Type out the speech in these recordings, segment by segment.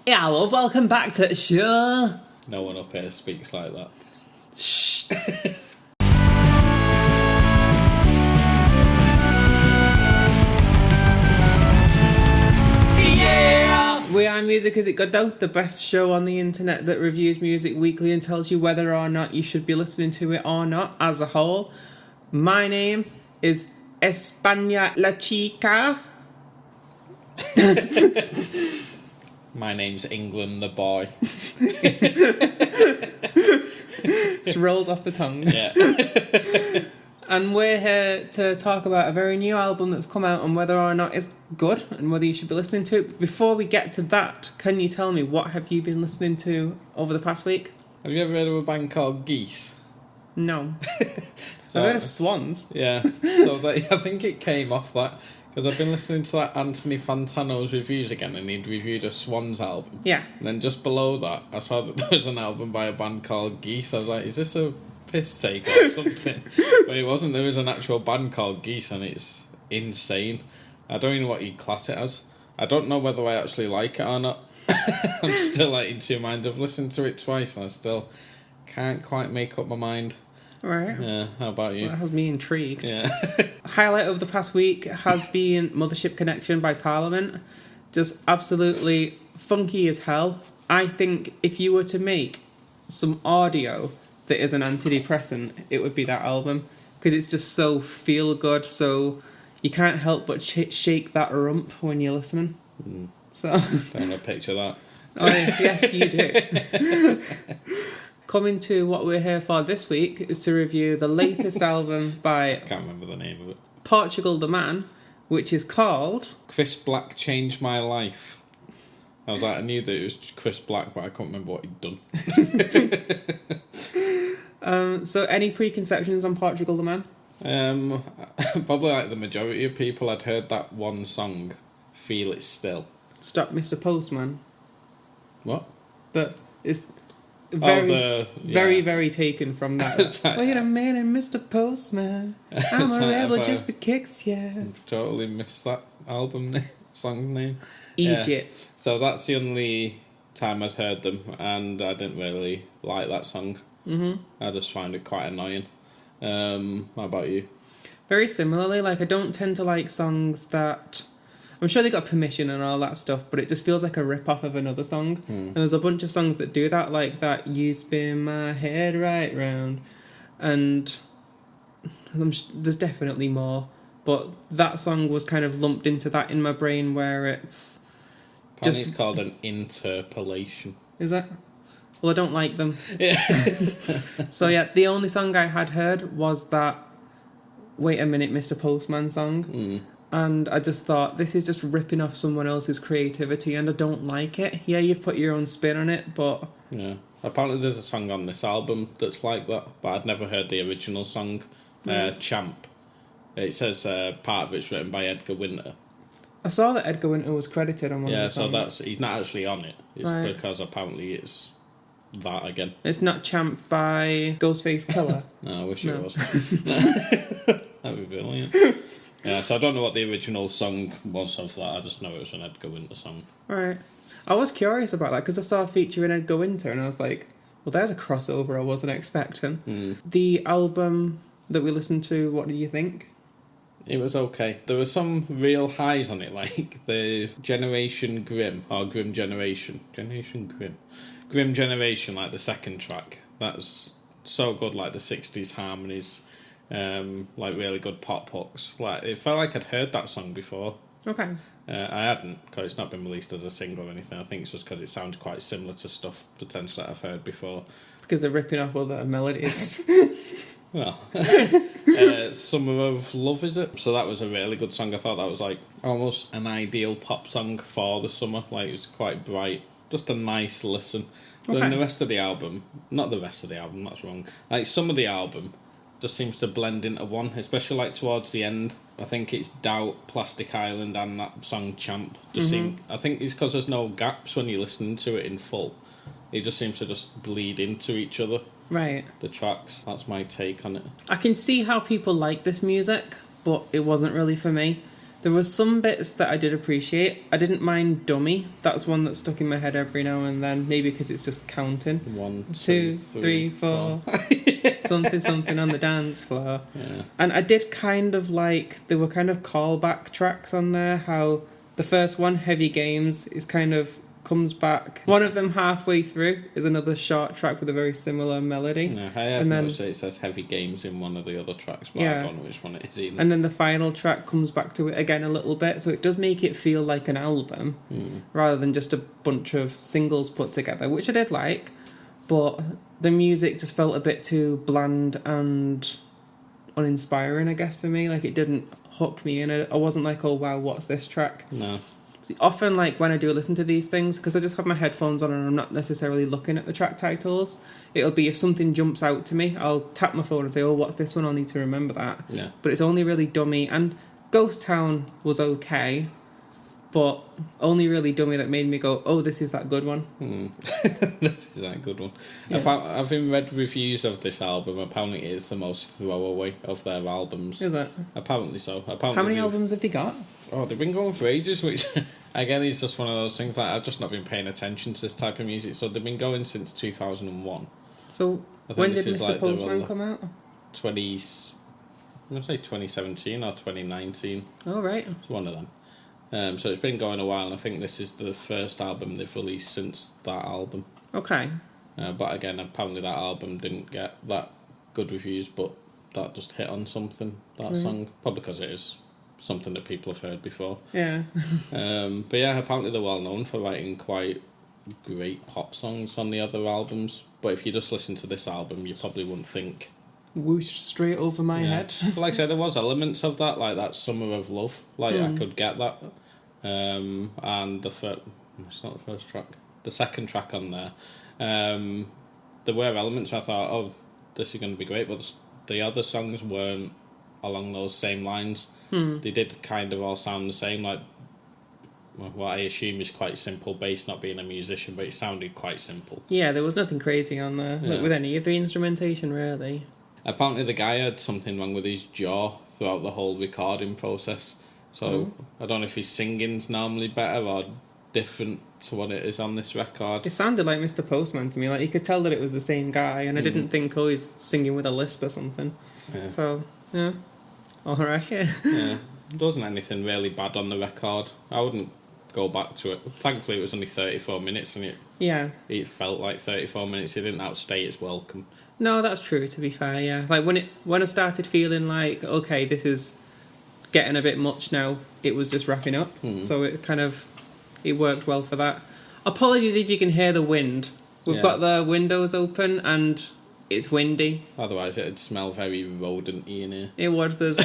Yeah, well, welcome back to Sure. No one up here speaks like that. Shh. Yeah! We are Music Is It Good Though? The best show on the internet that reviews music weekly and tells you whether or not you should be listening to it or not as a whole. My name is España La Chica. My name's England the boy. Just rolls off the tongue. Yeah. And we're here to talk about a very new album that's come out and whether or not it's good and whether you should be listening to it. Before we get to that, can you tell me what have you been listening to over the past week? Have you ever heard of a band called Geese? No. So, I've heard of Swans. Yeah. So I think it came off that because I've been listening to like Anthony Fantano's reviews again, and he'd reviewed a Swans album. Yeah. And then just below that, I saw that there was an album by a band called Geese. I was like, is this a piss take or something? But it wasn't. There was an actual band called Geese, and it's insane. I don't even know what you'd class it as. I don't know whether I actually like it or not. I'm still like in two minds. I've listened to it twice, and I still can't quite make up my mind. Right. Yeah, how about you? Well, that has me intrigued. Yeah. Highlight of the past week has been Mothership Connection by Parliament. Just absolutely funky as hell. I think if you were to make some audio that is an antidepressant, it would be that album. Because it's just so feel good, so you can't help but shake that rump when you're listening. So Don't want to picture that. Oh, yes, you do. Coming to what we're here for this week is to review the latest album by I can't remember the name of it. Portugal the Man, which is called Chris Black Changed My Life. I was like, I knew that it was Chris Black, but I couldn't remember what he'd done. So any preconceptions on Portugal the Man? Probably like the majority of people had heard that one song, Feel It Still. Stop Mr. Postman. What? But it's very, yeah. very taken from that. It's like- Wait a minute, Mr. Postman. I'm a like rebel if I- just for kicks, yeah. Totally missed that album name, song name. Egypt. Yeah. So that's the only time I'd heard them, and I didn't really like that song. Mm-hmm. I just find it quite annoying. How about you? Very similarly, like I don't tend to like songs that... I'm sure they got permission and all that stuff, but it just feels like a rip-off of another song. And there's a bunch of songs that do that, like that You Spin My Head Right Round. And there's definitely more. But that song was kind of lumped into that in my brain where it's... Apparently it's called an interpolation. Is that? Well, I don't like them. Yeah. So yeah, the only song I had heard was that Wait a Minute, Mr. Postman song. And I just thought, this is just ripping off someone else's creativity, and I don't like it. Yeah, you've put your own spin on it, but... Yeah. Apparently there's a song on this album that's like that, but I'd never heard the original song, Champ. It says part of it's written by Edgar Winter. I saw that Edgar Winter was credited on one of the songs. Yeah, so he's not actually on it. It's Right. because apparently it's that again. It's not Champ by Ghostface Killer. No, I wish No. it was. That'd be brilliant. Yeah, so I don't know what the original song was of that. I just know it was an Edgar Winter song. Right. I was curious about that, because I saw a feature in Edgar Winter, and I was like, well, there's a crossover I wasn't expecting. The album that we listened to, what did you think? It was okay. There were some real highs on it, like the Generation Grim, or Grim Generation. Grim Generation, like the second track. That's so good, like the 60s harmonies, like really good pop hooks. Like, it felt like I'd heard that song before. Okay. I hadn't, because it's not been released as a single or anything. I think it's just because it sounds quite similar to stuff potentially that I've heard before. Because they're ripping off other melodies. Well, Summer of Love, is it? So that was a really good song. I thought that was like almost an ideal pop song for the summer. Like, it was quite bright, just a nice listen. But then the rest of the album, not the rest of the album, that's wrong. Like, some of the album just seems to blend into one, especially like towards the end. I think it's Doubt, Plastic Island, and that song Champ. I think it's because there's no gaps when you listen to it in full. It just seems to just bleed into each other. Right. The tracks. That's my take on it. I can see how people like this music, but it wasn't really for me. There were some bits that I did appreciate. I didn't mind Dummy. That's one that stuck in my head every now and then. Maybe because it's just counting. 1, 2, 3, 4. something on the dance floor. Yeah. And I did kind of like, there were kind of callback tracks on there. How the first one, Heavy Games, is kind of comes back. One of them halfway through is another short track with a very similar melody. Yeah, I have noticed it says Heavy Games in one of the other tracks, but I don't know which one it is either. And then the final track comes back to it again a little bit, so it does make it feel like an album rather than just a bunch of singles put together, which I did like, but the music just felt a bit too bland and uninspiring, I guess, for me. Like, it didn't hook me in. I wasn't like, oh wow, what's this track? No. Often, like, when I do listen to these things, because I just have my headphones on and I'm not necessarily looking at the track titles, it'll be if something jumps out to me, I'll tap my phone and say, oh, what's this one? I'll need to remember that. Yeah. But it's only really Dummy. And Ghost Town was okay, but only really Dummy that made me go, oh, this is that good one. This is that good one. Yeah. Having read reviews of this album, apparently it is the most throwaway of their albums. Is it? Apparently so. How many albums have they got? Oh, they've been going for ages, which, again, is just one of those things, like, I've just not been paying attention to this type of music. So they've been going since 2001. So when did Mr. Like Postman come out? I'm going to say 2017 or 2019. Oh, right. It's one of them. So it's been going a while, and I think this is the first album they've released since that album. Okay. But again, apparently that album didn't get that good reviews, but that just hit on something, that song. Probably because it is something that people have heard before. Yeah. But yeah, apparently they're well known for writing quite great pop songs on the other albums. But if you just listen to this album, you probably wouldn't think... Whoosh straight over my head. But like I said, there was elements of that, like that Summer of Love. Like, I could get that. And it's not the first track. The second track on there. There were elements I thought, oh, this is going to be great, but the other songs weren't along those same lines. They did kind of all sound the same, like what I assume is quite simple, bass not being a musician, but it sounded quite simple. Yeah, there was nothing crazy on there, like, with any of the instrumentation, really. Apparently the guy had something wrong with his jaw throughout the whole recording process. So I don't know if his singing's normally better or different to what it is on this record. It sounded like Mr. Postman to me. Like, you could tell that it was the same guy, and I didn't think, oh, he's singing with a lisp or something. Yeah. So, yeah. All right. Yeah. There wasn't anything really bad on the record. I wouldn't go back to it. Thankfully, it was only 34 minutes, and it felt like 34 minutes. It didn't outstay its welcome. No, that's true, to be fair, yeah. Like, when I started feeling like, okay, this is getting a bit much now, it was just wrapping up. So it worked well for that. Apologies if you can hear the wind. We've got the windows open and it's windy. Otherwise it'd smell very rodent-y in here. It would. There's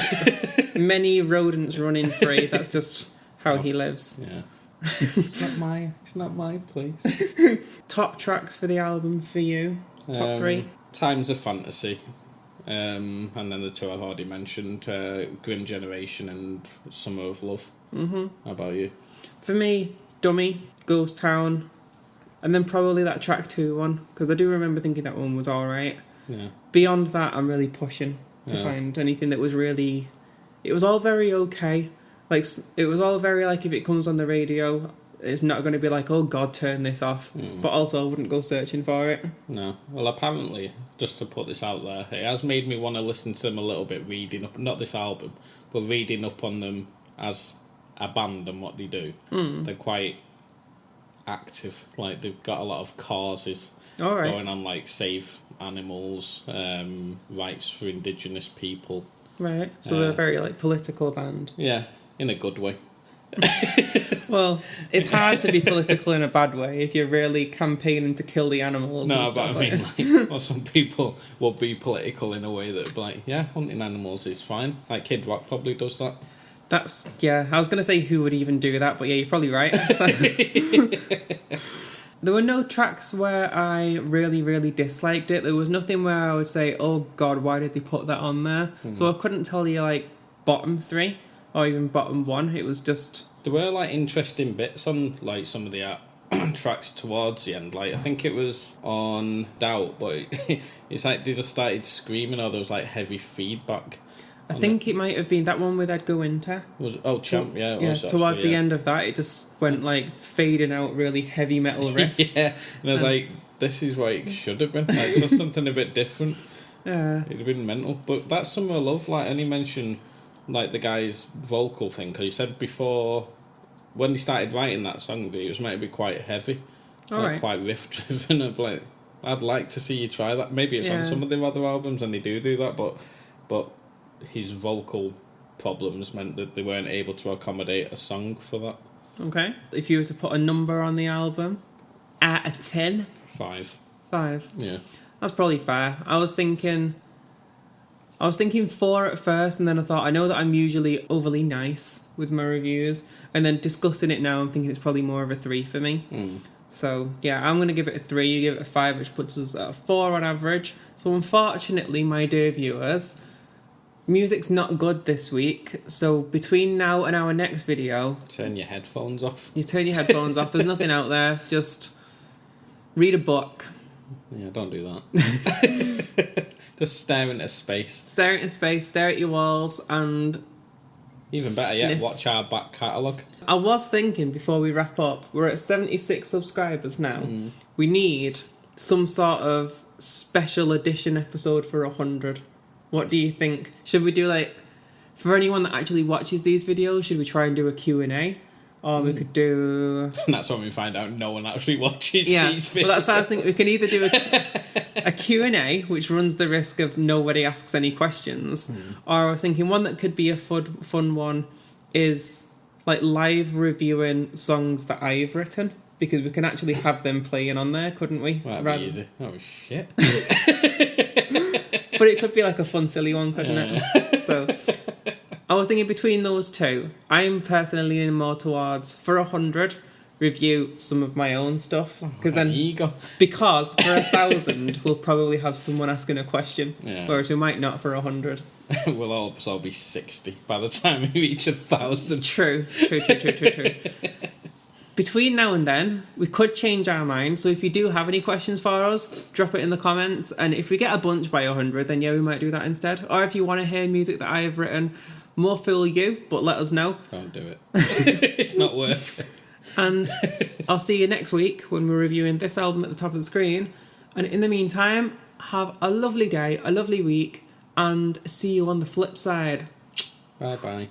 many rodents running free. That's just how he lives. Yeah. It's not my place. Top tracks for the album for you? Top 3? Times of Fantasy. And then the two I've already mentioned, Grim Generation and Summer of Love. How about you? For me, Dummy, Ghost Town, and then probably that track 2 one, because I do remember thinking that one was alright. Yeah. Beyond that, I'm really pushing to find anything that was really... It was all very okay. Like, it was all very, like, if it comes on the radio, it's not going to be like, oh God, turn this off. But also I wouldn't go searching for it. No. Well, apparently, just to put this out there, it has made me want to listen to them a little bit, reading up, not this album, but reading up on them as a band and what they do. They're quite active. Like, they've got a lot of causes going on, like save animals, rights for indigenous people. Right. So they're a very, like, political band. Yeah, in a good way. Well, it's hard to be political in a bad way if you're really campaigning to kill the animals. No, but I mean, like, well, some people will be political in a way that, like, yeah, hunting animals is fine. Like, Kid Rock probably does that. That's, yeah, I was going to say who would even do that, but yeah, you're probably right. So, there were no tracks where I really, really disliked it. There was nothing where I would say, oh God, why did they put that on there? So I couldn't tell you, like, bottom 3 or even bottom 1. It was just... There were, like, interesting bits on, like, some of the tracks towards the end. Like, I think it was on Doubt, but it's like they just started screaming or there was, like, heavy feedback. I think it might have been that one with Edgar Winter. Champ, yeah. Yeah, towards the end of that, it just went like fading out really heavy metal riffs. Yeah, and I was like, this is what it should have been. Like, it's just something a bit different. Yeah. It'd have been mental. But that's Summer of Love. Like, and he mentioned like the guy's vocal thing, because he said before, when he started writing that song, it was meant to be quite heavy. Quite riff driven. I'd like to see you try that. Maybe it's on some of the other albums and they do that, but his vocal problems meant that they weren't able to accommodate a song for that. Okay. If you were to put a number on the album, out of 10? 5. 5? Yeah. That's probably fair. I was thinking 4 at first, and then I thought, I know that I'm usually overly nice with my reviews, and then discussing it now, I'm thinking it's probably more of a 3 for me. So, yeah, I'm going to give it a 3, you give it a 5, which puts us at a 4 on average. So, unfortunately, my dear viewers, music's not good this week, so between now and our next video... Turn your headphones off. You turn your headphones off, there's nothing out there, just read a book. Yeah, don't do that. Just stare into space. Stare into space, stare at your walls, and... Even better yet, watch our back catalogue. I was thinking, before we wrap up, we're at 76 subscribers now. We need some sort of special edition episode for 100. What do you think? Should we do, like, for anyone that actually watches these videos, should we try and do a Q&A? Or we could do... And that's when we find out no one actually watches each video. Well, that's what I was thinking. We can either do a Q&A, which runs the risk of nobody asks any questions, or I was thinking one that could be a fun one is like live reviewing songs that I've written, because we can actually have them playing on there, couldn't we? That'd be easy. Oh, shit. But it could be like a fun, silly one, couldn't it? So... I was thinking between those two, I'm personally leaning more towards, for 100, review some of my own stuff. Because for 1,000, we'll probably have someone asking a question, whereas we might not for 100. We'll all be 60 by the time we reach 1,000. True. Between now and then, we could change our mind, so if you do have any questions for us, drop it in the comments, and if we get a bunch by 100, then we might do that instead. Or if you want to hear music that I have written, more fool you, but let us know. Don't do it. It's not worth it. And I'll see you next week when we're reviewing this album at the top of the screen. And in the meantime, have a lovely day, a lovely week, and see you on the flip side. Bye-bye.